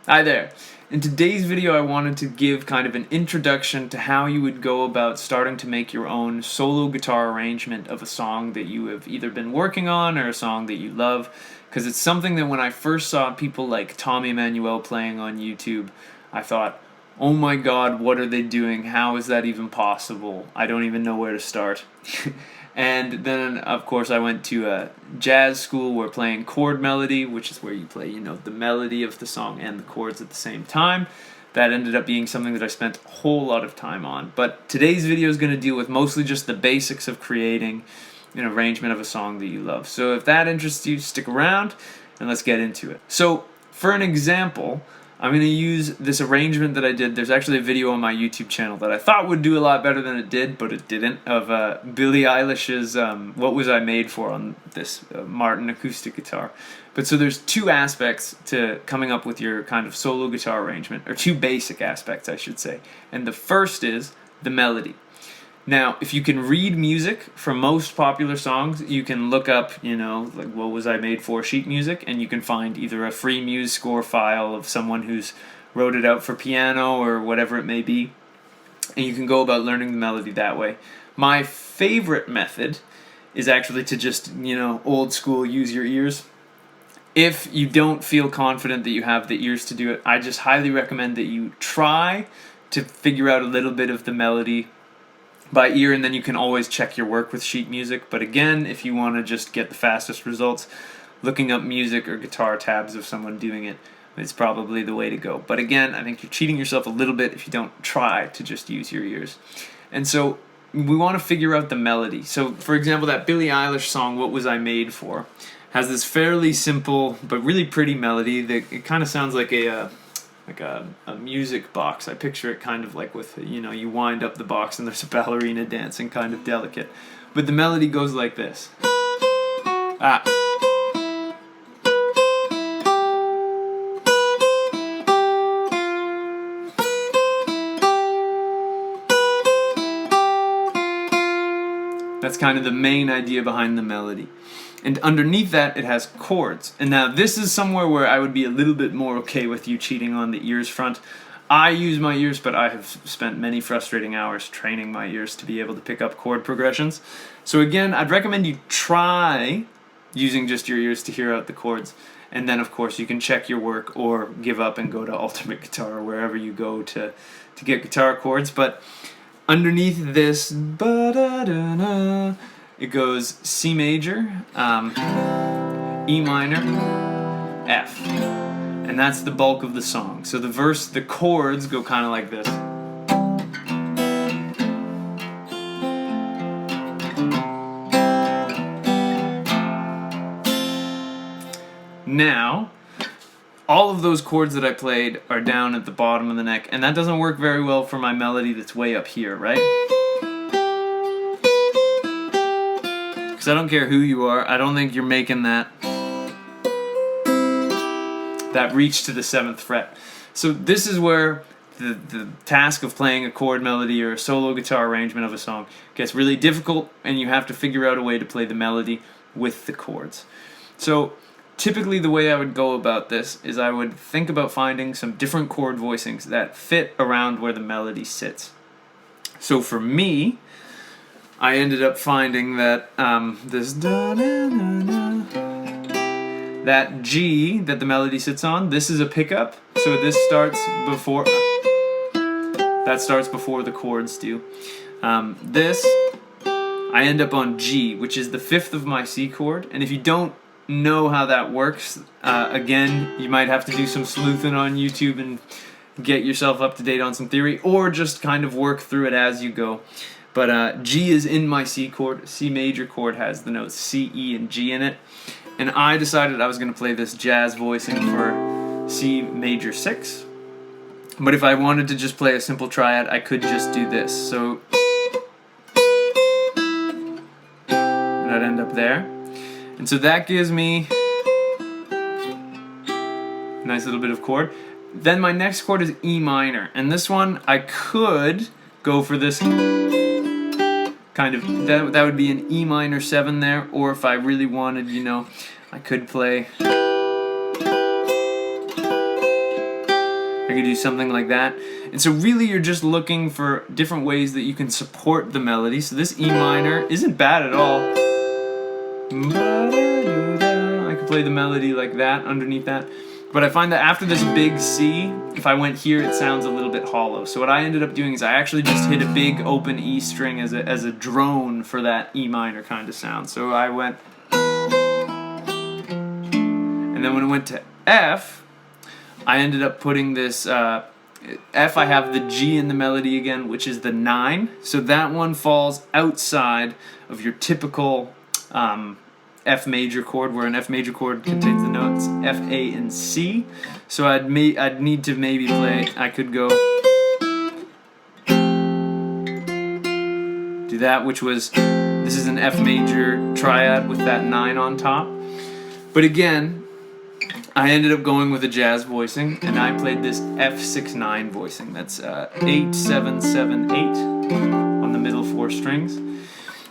Hi there. In today's video I wanted to give kind of an introduction to how you would go about starting to make your own solo guitar arrangement of a song that you have either been working on or a song that you love, because it's something that when I first saw people like Tommy Emmanuel playing on YouTube, I thought, oh my god, what are they doing? How is that even possible? I don't even know where to start. And then, of course, I went to a jazz school where playing chord melody, which is where you play, the melody of the song and the chords at the same time. That ended up being something that I spent a whole lot of time on. But today's video is going to deal with mostly just the basics of creating an arrangement of a song that you love. So if that interests you, stick around and let's get into it. So for an example, I'm going to use this arrangement that I did. There's actually a video on my YouTube channel that I thought would do a lot better than it did, but it didn't, of Billie Eilish's What Was I Made For on this Martin acoustic guitar. But so there's two aspects to coming up with your kind of solo guitar arrangement, or two basic aspects, I should say. And the first is the melody. Now, if you can read music from most popular songs, you can look up, like What Was I Made For sheet music, and you can find either a free Muse score file of someone who's wrote it out for piano or whatever it may be, and you can go about learning the melody that way. My favorite method is actually to just, old school, use your ears. If you don't feel confident that you have the ears to do it, I just highly recommend that you try to figure out a little bit of the melody by ear, and then you can always check your work with sheet music. But again, if you want to just get the fastest results, looking up music or guitar tabs of someone doing it is probably the way to go. But again, I think you're cheating yourself a little bit if you don't try to just use your ears. And so we want to figure out the melody. So for example, that Billie Eilish song, What Was I Made For, has this fairly simple but really pretty melody that it kind of sounds like a music box. I picture it kind of like with, you wind up the box and there's a ballerina dancing, kind of delicate. But the melody goes like this. That's kind of the main idea behind the melody. And underneath that, it has chords. And now this is somewhere where I would be a little bit more okay with you cheating on the ears front. I use my ears, but I have spent many frustrating hours training my ears to be able to pick up chord progressions. So again, I'd recommend you try using just your ears to hear out the chords. And then, of course, you can check your work or give up and go to Ultimate Guitar or wherever you go to get guitar chords. But underneath this, it goes C major, E minor, F. And that's the bulk of the song. So the verse, the chords go kind of like this. Now, all of those chords that I played are down at the bottom of the neck, and that doesn't work very well for my melody that's way up here, right? Because I don't care who you are, I don't think you're making that reach to the 7th fret. So this is where the task of playing a chord melody or a solo guitar arrangement of a song gets really difficult, and you have to figure out a way to play the melody with the chords. So typically the way I would go about this is I would think about finding some different chord voicings that fit around where the melody sits. So for me, I ended up finding that this that G that the melody sits on, this is a pickup, so this starts before the chords do. This, I end up on G, which is the 5th of my C chord, and if you don't know how that works, again, you might have to do some sleuthing on YouTube and get yourself up to date on some theory, or just kind of work through it as you go. But G is in my C chord. C major chord has the notes C, E, and G in it. And I decided I was going to play this jazz voicing for C major 6. But if I wanted to just play a simple triad, I could just do this. So, and I'd end up there. And so that gives me a nice little bit of chord. Then my next chord is E minor. And this one, I could go for this kind of, that would be an E minor 7 there, or if I really wanted, I could play could do something like that. And so really you're just looking for different ways that you can support the melody. So this E minor isn't bad at all. I could play the melody like that underneath that. But I find that after this big C, if I went here, it sounds a little bit hollow. So what I ended up doing is I actually just hit a big open E string as a drone for that E minor kind of sound. So I went, and then when it went to F, I ended up putting this, F, I have the G in the melody again, which is the 9. So that one falls outside of your typical F major chord, where an F major chord contains the notes F, A, and C. So I'd need to maybe play, I could go do that, which was, this is an F major triad with that 9 on top. But again, I ended up going with a jazz voicing, and I played this F6-9 voicing. That's 8, 7, 7, 8 on the middle 4 strings.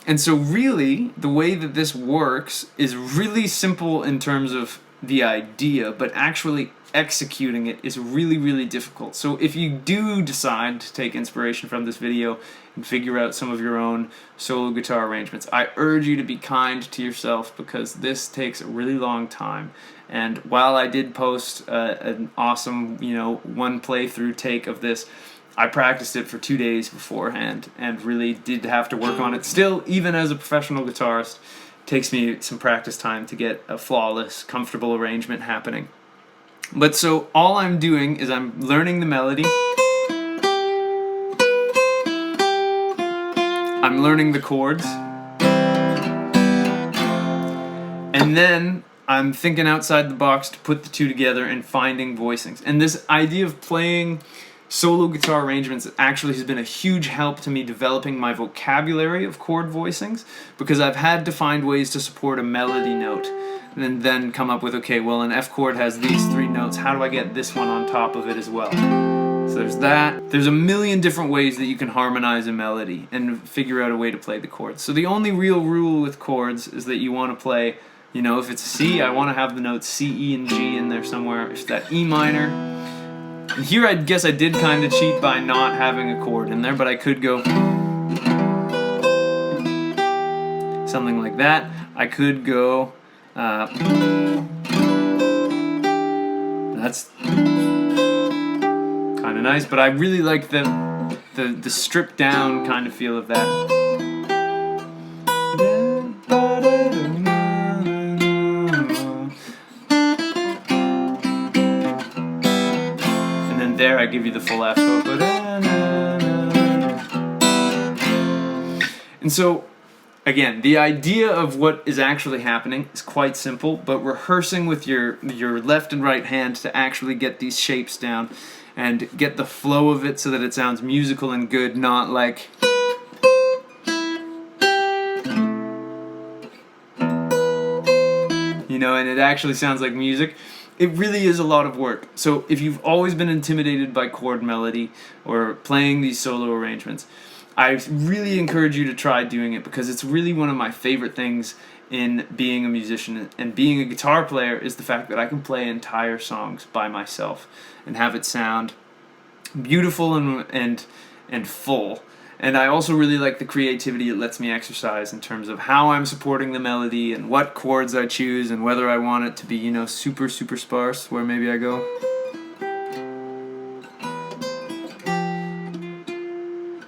And so really, the way that this works is really simple in terms of the idea, but actually executing it is really, really difficult. So if you do decide to take inspiration from this video and figure out some of your own solo guitar arrangements, I urge you to be kind to yourself, because this takes a really long time. And while I did post an awesome, one playthrough take of this, I practiced it for 2 days beforehand and really did have to work on it. Still, even as a professional guitarist, it takes me some practice time to get a flawless, comfortable arrangement happening. But so all I'm doing is I'm learning the melody, I'm learning the chords, and then I'm thinking outside the box to put the two together and finding voicings. And this idea of playing solo guitar arrangements actually has been a huge help to me developing my vocabulary of chord voicings, because I've had to find ways to support a melody note and then come up with, okay, well, an F chord has these 3 notes, how do I get this one on top of it as well? So there's that. There's a million different ways that you can harmonize a melody and figure out a way to play the chords. So the only real rule with chords is that you want to play, if it's C, I want to have the notes C, E, and G in there somewhere. If that E minor, and here I guess I did kind of cheat by not having a chord in there, but I could go something like that. I could go, that's kind of nice, but I really like the stripped down kind of feel of that. There I give you the full F. And so, again, the idea of what is actually happening is quite simple, but rehearsing with your left and right hand to actually get these shapes down and get the flow of it so that it sounds musical and good, not like... and it actually sounds like music. It really is a lot of work. So if you've always been intimidated by chord melody or playing these solo arrangements, I really encourage you to try doing it, because it's really one of my favorite things in being a musician and being a guitar player, is the fact that I can play entire songs by myself and have it sound beautiful and full. And I also really like the creativity it lets me exercise in terms of how I'm supporting the melody and what chords I choose and whether I want it to be, super, super sparse, where maybe I go.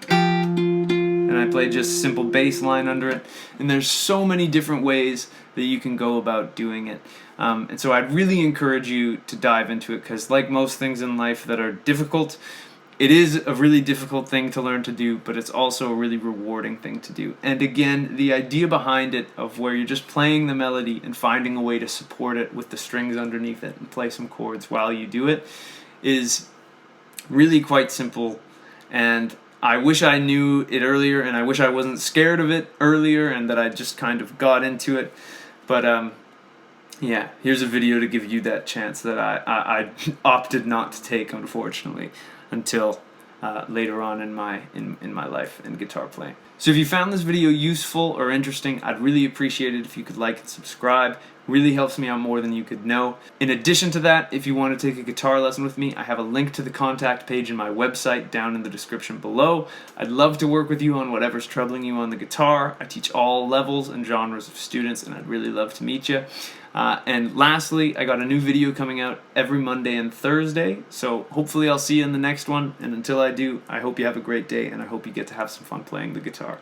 And I play just simple bass line under it. And there's so many different ways that you can go about doing it. And so I'd really encourage you to dive into it, because like most things in life that are difficult, it is a really difficult thing to learn to do, but it's also a really rewarding thing to do. And again, the idea behind it, of where you're just playing the melody and finding a way to support it with the strings underneath it and play some chords while you do it, is really quite simple. And I wish I knew it earlier, and I wish I wasn't scared of it earlier, and that I just kind of got into it. But yeah, here's a video to give you that chance that I opted not to take, unfortunately, until later on in my life and guitar playing. So if you found this video useful or interesting, I'd really appreciate it if you could like and subscribe. Really helps me out more than you could know. In addition to that, if you want to take a guitar lesson with me, I have a link to the contact page in my website down in the description below. I'd love to work with you on whatever's troubling you on the guitar. I teach all levels and genres of students, and I'd really love to meet you. And lastly, I got a new video coming out every Monday and Thursday, so hopefully I'll see you in the next one. And until I do, I hope you have a great day, and I hope you get to have some fun playing the guitar.